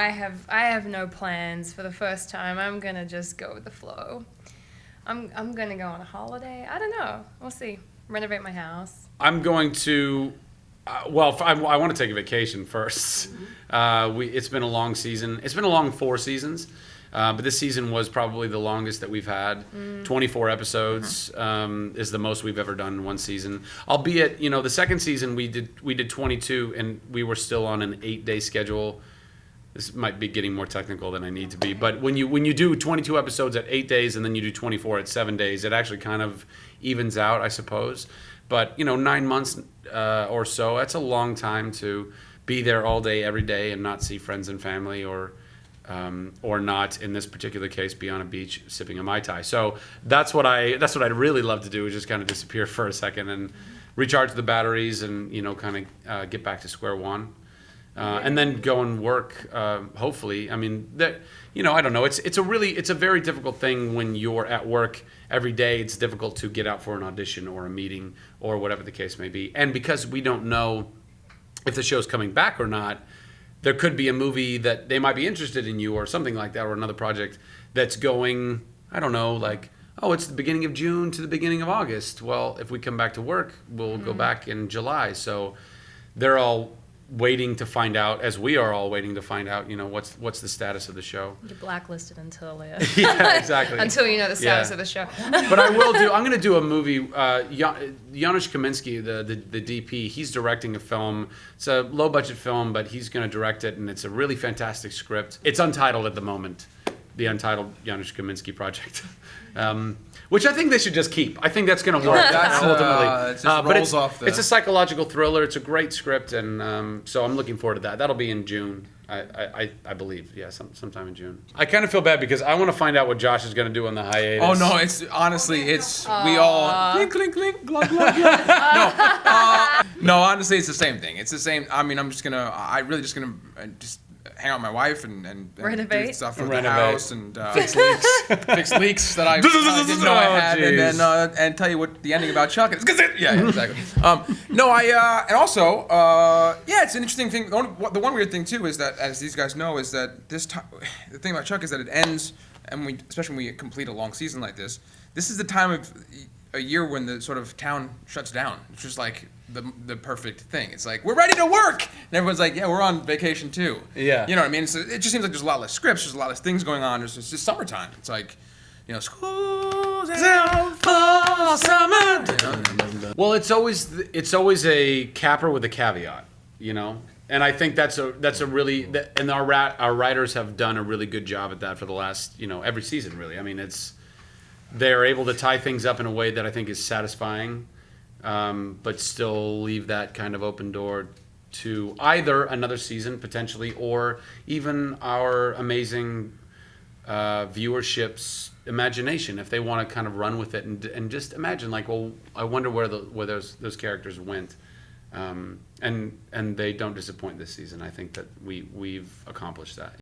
I have no plans for the first time. I'm gonna just go with the flow. I'm gonna go on a holiday. I don't know. We'll see. Renovate my house. I'm going to. I want to take a vacation first. It's been a long season. It's been a long 4 seasons, but this season was probably the longest that we've had. 24 episodes is the most we've ever done in one season. Albeit, the second season we did 22, and we were still on an 8-day schedule. This might be getting more technical than I need to be, but when you do 22 episodes at 8 days and then you do 24 at 7 days, it actually kind of evens out, I suppose. But 9 months or so, that's a long time to be there all day, every day, and not see friends and family, or not, in this particular case, be on a beach sipping a Mai Tai. So that's what I'd really love to do, is just kind of disappear for a second and recharge the batteries, and kind of get back to square one. And then go and work, hopefully. I mean, I don't know. It's a very difficult thing when you're at work every day. It's difficult to get out for an audition or a meeting or whatever the case may be. And because we don't know if the show's coming back or not, there could be a movie that they might be interested in you, or something like that, or another project that's going, I don't know, like, oh, it's the beginning of June to the beginning of August. Well, if we come back to work, we'll go back in July. So they're all waiting to find out, as we are all waiting to find out, what's the status of the show. You're blacklisted until yeah, exactly. until you know the status of the show. But I'm going to do a movie. Janusz Kaminski, the DP, he's directing a film. It's a low budget film, but he's going to direct it, and it's a really fantastic script. It's untitled at the moment, the Untitled Janusz Kaminski Project. Which I think they should just keep. I think that's going to work. That's ultimately. It's a psychological thriller. It's a great script, and so I'm looking forward to that. That'll be in June, I believe. Yeah, sometime in June. I kind of feel bad because I want to find out what Josh is going to do on the hiatus. Oh no! It's honestly, we all clink clink clink glug glug glug. No, honestly, it's the same thing. It's the same. I mean, I'm really just gonna hang out with my wife and renovate do stuff for the house, and fix leaks that I didn't know I had, and tell you what the ending about Chuck is. Yeah, exactly. And also, it's an interesting thing. The one weird thing too is that, as these guys know, is that the thing about Chuck is that it ends, and especially when we complete a long season like this is the time of a year when the sort of town shuts down. It's just like the perfect thing. It's like, we're ready to work, and everyone's like, yeah, we're on vacation too. Yeah. You know what I mean? So it just seems like there's a lot less scripts, there's a lot less things going on. It's just summertime. It's like, school's out for summer. Well, it's always a capper with a caveat, And I think that's a really, and our writers have done a really good job at that for the last, every season really. I mean, they're able to tie things up in a way that I think is satisfying, but still leave that kind of open door to either another season potentially, or even our amazing viewership's imagination, if they want to kind of run with it and just imagine, like, well, I wonder where those characters went, and they don't disappoint this season. I think that we've accomplished that.